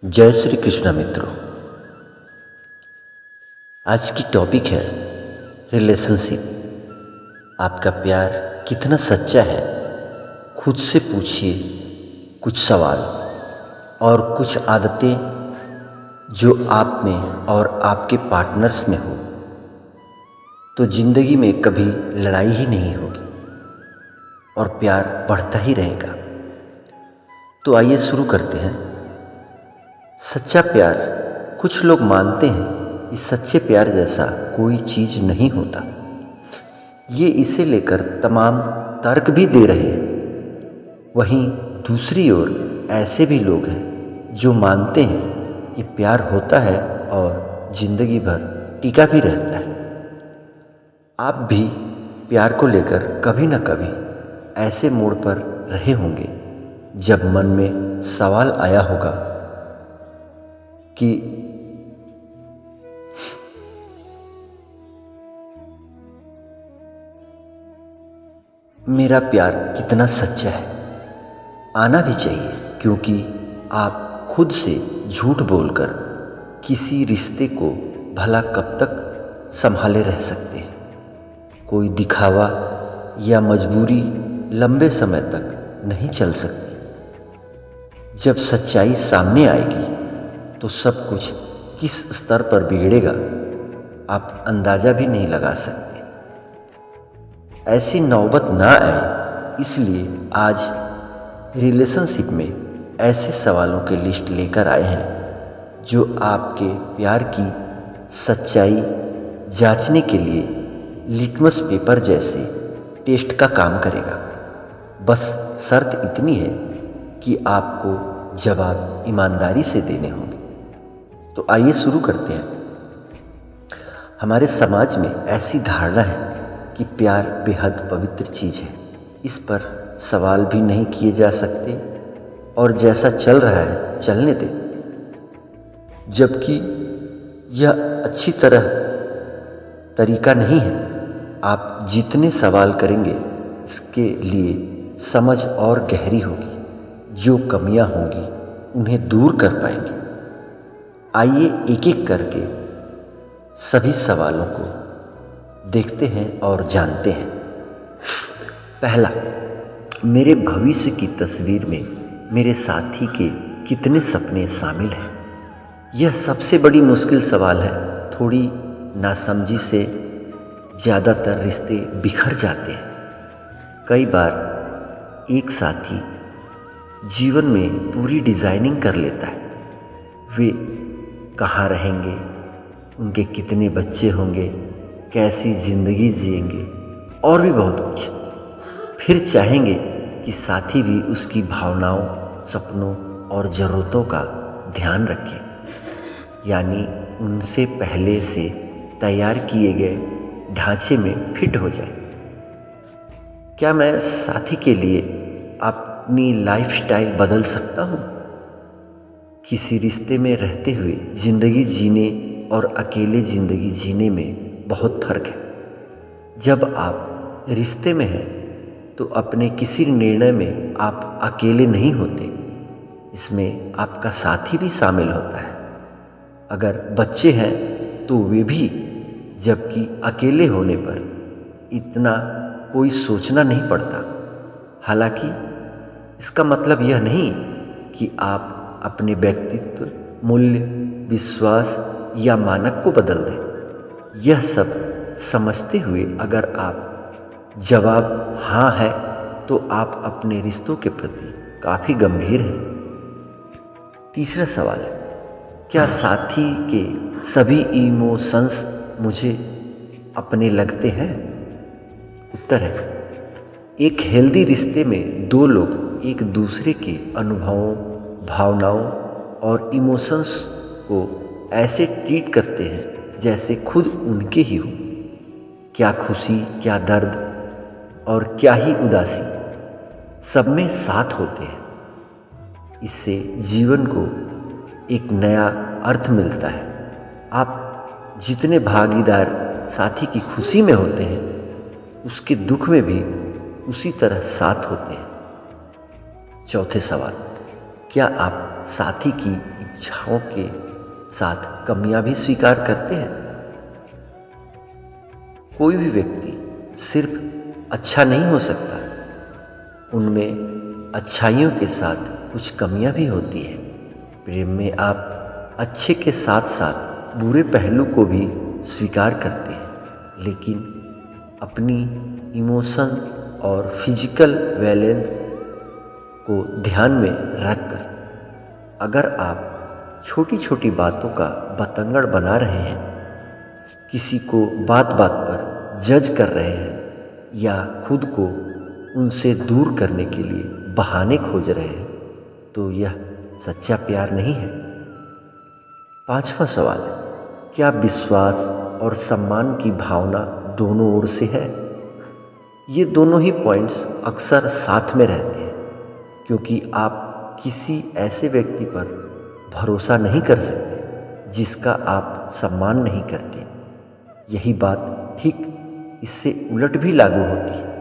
जय श्री कृष्ण मित्रों। आज की टॉपिक है रिलेशनशिप। आपका प्यार कितना सच्चा है, खुद से पूछिए कुछ सवाल और कुछ आदतें जो आप में और आपके पार्टनर्स में हो, तो ज़िंदगी में कभी लड़ाई ही नहीं होगी और प्यार बढ़ता ही रहेगा। तो आइए शुरू करते हैं। सच्चा प्यार, कुछ लोग मानते हैं कि सच्चे प्यार जैसा कोई चीज़ नहीं होता। ये इसे लेकर तमाम तर्क भी दे रहे हैं। वहीं दूसरी ओर ऐसे भी लोग हैं जो मानते हैं कि प्यार होता है और ज़िंदगी भर टिका भी रहता है। आप भी प्यार को लेकर कभी न कभी ऐसे मोड़ पर रहे होंगे जब मन में सवाल आया होगा कि मेरा प्यार कितना सच्चा है। आना भी चाहिए, क्योंकि आप खुद से झूठ बोलकर किसी रिश्ते को भला कब तक संभाले रह सकते हैं। कोई दिखावा या मजबूरी लंबे समय तक नहीं चल सकती। जब सच्चाई सामने आएगी तो सब कुछ किस स्तर पर बिगड़ेगा आप अंदाज़ा भी नहीं लगा सकते। ऐसी नौबत ना आए, इसलिए आज रिलेशनशिप में ऐसे सवालों की लिस्ट लेकर आए हैं जो आपके प्यार की सच्चाई जांचने के लिए लिटमस पेपर जैसे टेस्ट का काम करेगा। बस शर्त इतनी है कि आपको जवाब ईमानदारी से देने होंगे। तो आइए शुरू करते हैं। हमारे समाज में ऐसी धारणा है कि प्यार बेहद पवित्र चीज़ है। इस पर सवाल भी नहीं किए जा सकते और जैसा चल रहा है चलने दें। जबकि यह अच्छी तरीका नहीं है। आप जितने सवाल करेंगे इसके लिए समझ और गहरी होगी। जो कमियां होंगी उन्हें दूर कर पाएंगे। आइए एक एक करके सभी सवालों को देखते हैं और जानते हैं। पहला, मेरे भविष्य की तस्वीर में मेरे साथी के कितने सपने शामिल हैं? यह सबसे बड़ी मुश्किल सवाल है। थोड़ी नासमझी से ज़्यादातर रिश्ते बिखर जाते हैं। कई बार एक साथी जीवन में पूरी डिज़ाइनिंग कर लेता है। वे कहाँ रहेंगे, उनके कितने बच्चे होंगे, कैसी ज़िंदगी जिएंगे और भी बहुत कुछ। फिर चाहेंगे कि साथी भी उसकी भावनाओं, सपनों और ज़रूरतों का ध्यान रखें, यानी उनसे पहले से तैयार किए गए ढांचे में फिट हो जाए। क्या मैं साथी के लिए अपनी लाइफस्टाइल बदल सकता हूँ? किसी रिश्ते में रहते हुए ज़िंदगी जीने और अकेले ज़िंदगी जीने में बहुत फ़र्क है। जब आप रिश्ते में हैं तो अपने किसी निर्णय में आप अकेले नहीं होते। इसमें आपका साथी भी शामिल होता है। अगर बच्चे हैं तो वे भी, जबकि अकेले होने पर इतना कोई सोचना नहीं पड़ता। हालांकि इसका मतलब यह नहीं कि आप अपने व्यक्तित्व, मूल्य, विश्वास या मानक को बदल दें। यह सब समझते हुए अगर आप जवाब हाँ है तो आप अपने रिश्तों के प्रति काफ़ी गंभीर हैं। तीसरा सवाल है, क्या साथी के सभी इमोशंस मुझे अपने लगते हैं? उत्तर है, एक हेल्दी रिश्ते में दो लोग एक दूसरे के अनुभवों, भावनाओं और इमोशंस को ऐसे ट्रीट करते हैं जैसे खुद उनके ही हो। क्या खुशी, क्या दर्द और क्या ही उदासी, सब में साथ होते हैं। इससे जीवन को एक नया अर्थ मिलता है। आप जितने भागीदार साथी की खुशी में होते हैं, उसके दुख में भी उसी तरह साथ होते हैं। चौथे सवाल, क्या आप साथी की इच्छाओं के साथ कमियां भी स्वीकार करते हैं? कोई भी व्यक्ति सिर्फ अच्छा नहीं हो सकता, उनमें अच्छाइयों के साथ कुछ कमियां भी होती है। प्रेम में आप अच्छे के साथ साथ बुरे पहलू को भी स्वीकार करते हैं, लेकिन अपनी इमोशन और फिजिकल बैलेंस को ध्यान में रखकर। अगर आप छोटी छोटी बातों का बतंगड़ बना रहे हैं, किसी को बात बात पर जज कर रहे हैं या खुद को उनसे दूर करने के लिए बहाने खोज रहे हैं, तो यह सच्चा प्यार नहीं है। 5वां सवाल, क्या विश्वास और सम्मान की भावना दोनों ओर से है? ये दोनों ही पॉइंट्स अक्सर साथ में रहते हैं, क्योंकि आप किसी ऐसे व्यक्ति पर भरोसा नहीं कर सकते जिसका आप सम्मान नहीं करते। यही बात ठीक इससे उलट भी लागू होती है।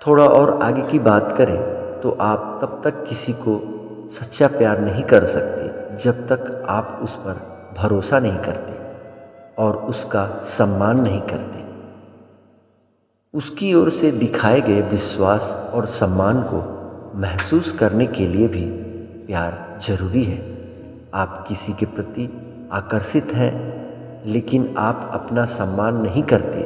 थोड़ा और आगे की बात करें तो आप तब तक किसी को सच्चा प्यार नहीं कर सकते जब तक आप उस पर भरोसा नहीं करते और उसका सम्मान नहीं करते। उसकी ओर से दिखाए गए विश्वास और सम्मान को महसूस करने के लिए भी प्यार जरूरी है। आप किसी के प्रति आकर्षित हैं, लेकिन आप अपना सम्मान नहीं करते।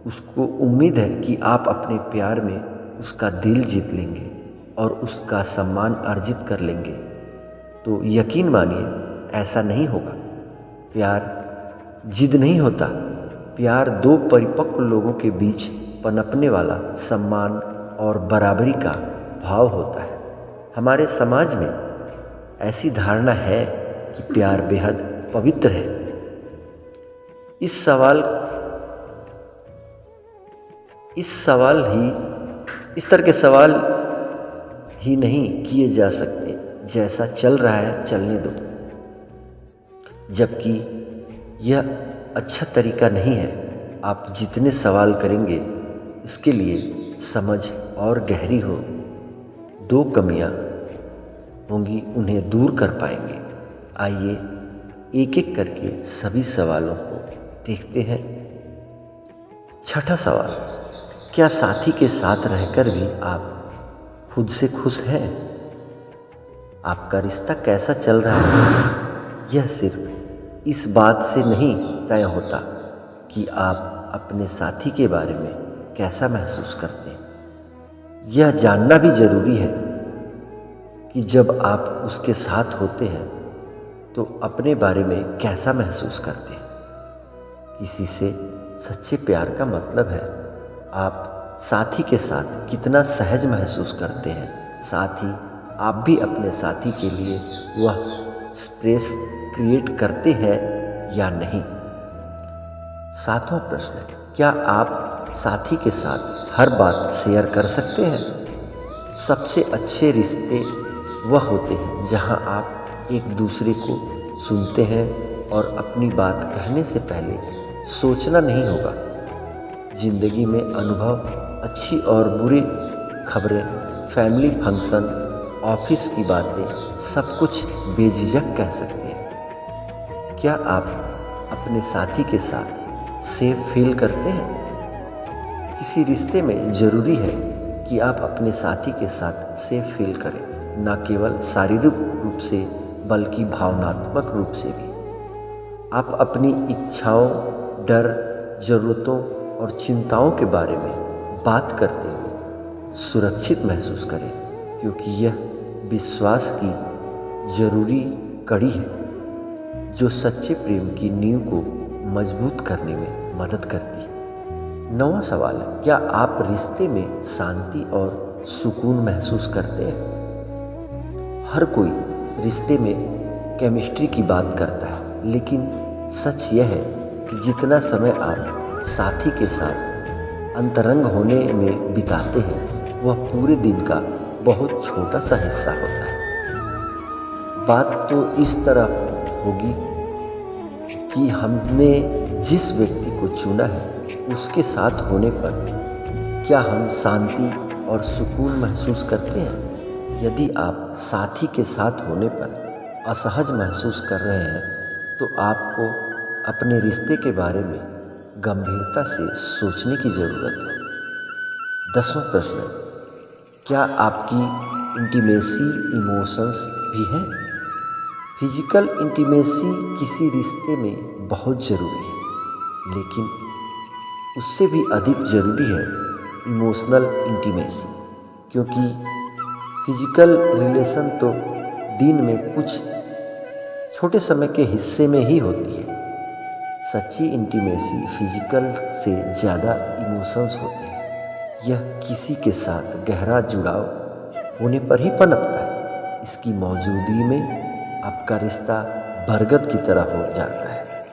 उसको उम्मीद है कि आप अपने प्यार में उसका दिल जीत लेंगे और उसका सम्मान अर्जित कर लेंगे, तो यकीन मानिए ऐसा नहीं होगा। प्यार जिद नहीं होता। प्यार दो परिपक्व लोगों के बीच पनपने वाला सम्मान और बराबरी का भाव होता है। हमारे समाज में ऐसी धारणा है कि प्यार बेहद पवित्र है। इस तरह के सवाल ही नहीं किए जा सकते। जैसा चल रहा है चलने दो, जबकि यह अच्छा तरीका नहीं है। आप जितने सवाल करेंगे इसके लिए समझ और गहरी हो। दो कमियां होंगी, उन्हें दूर कर पाएंगे। आइए एक एक करके सभी सवालों को देखते हैं। 6ठा सवाल, क्या साथी के साथ रहकर भी आप खुद से खुश हैं? आपका रिश्ता कैसा चल रहा है, यह सिर्फ इस बात से नहीं तय होता कि आप अपने साथी के बारे में कैसा महसूस करते हैं। यह जानना भी जरूरी है कि जब आप उसके साथ होते हैं तो अपने बारे में कैसा महसूस करते हैं। किसी से सच्चे प्यार का मतलब है आप साथी के साथ कितना सहज महसूस करते हैं, साथ ही आप भी अपने साथी के लिए वह स्पेस क्रिएट करते हैं या नहीं। 7वां प्रश्न, क्या आप साथी के साथ हर बात शेयर कर सकते हैं? सबसे अच्छे रिश्ते वह होते हैं जहां आप एक दूसरे को सुनते हैं और अपनी बात कहने से पहले सोचना नहीं होगा। जिंदगी में अनुभव, अच्छी और बुरी खबरें, फैमिली फंक्शन, ऑफिस की बातें, सब कुछ बेझिझक कह सकते हैं। क्या आप अपने साथी के साथ सेफ फील करते हैं? किसी रिश्ते में ज़रूरी है कि आप अपने साथी के साथ सेफ फील करें, न केवल शारीरिक रूप से बल्कि भावनात्मक रूप से भी। आप अपनी इच्छाओं, डर, ज़रूरतों और चिंताओं के बारे में बात करते हुए सुरक्षित महसूस करें, क्योंकि यह विश्वास की जरूरी कड़ी है जो सच्चे प्रेम की नींव को मजबूत करने में मदद करती है। 9वां सवाल है, क्या आप रिश्ते में शांति और सुकून महसूस करते हैं? हर कोई रिश्ते में केमिस्ट्री की बात करता है, लेकिन सच यह है कि जितना समय आप साथी के साथ अंतरंग होने में बिताते हैं वह पूरे दिन का बहुत छोटा सा हिस्सा होता है। बात तो इस तरह होगी कि हमने जिस व्यक्ति को चुना है उसके साथ होने पर क्या हम शांति और सुकून महसूस करते हैं, यदि आप साथी के साथ होने पर असहज महसूस कर रहे हैं तो आपको अपने रिश्ते के बारे में गंभीरता से सोचने की ज़रूरत है। 10वां प्रश्न, क्या आपकी इंटीमेसी इमोशंस भी हैं? फिजिकल इंटीमेसी किसी रिश्ते में बहुत ज़रूरी है, लेकिन उससे भी अधिक ज़रूरी है इमोशनल इंटीमेसी, क्योंकि फिजिकल रिलेशन तो दिन में कुछ छोटे समय के हिस्से में ही होती है। सच्ची इंटीमेसी फिजिकल से ज़्यादा इमोशंस होती है। यह किसी के साथ गहरा जुड़ाव होने पर ही पनपता है। इसकी मौजूदगी में आपका रिश्ता बरगद की तरह हो जाता है,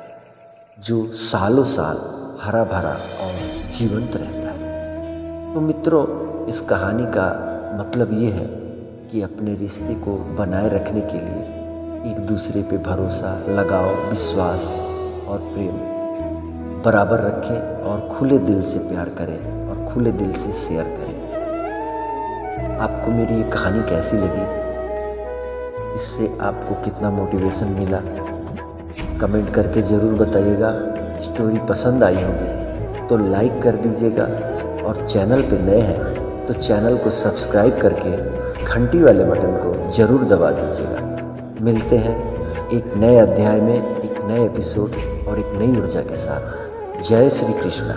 जो सालों साल हरा भरा और जीवंत रहता है। तो मित्रों, इस कहानी का मतलब ये है कि अपने रिश्ते को बनाए रखने के लिए एक दूसरे पे भरोसा, लगाव, विश्वास और प्रेम बराबर रखें और खुले दिल से प्यार करें और खुले दिल से शेयर करें। आपको मेरी ये कहानी कैसी लगी? इससे आपको कितना मोटिवेशन मिला? कमेंट करके ज़रूर बताइएगा। स्टोरी पसंद आई होगी तो लाइक कर दीजिएगा, और चैनल पे नए हैं तो चैनल को सब्सक्राइब करके घंटी वाले बटन को ज़रूर दबा दीजिएगा। मिलते हैं एक नए अध्याय में, एक नए एपिसोड और एक नई ऊर्जा के साथ। जय श्री कृष्णा।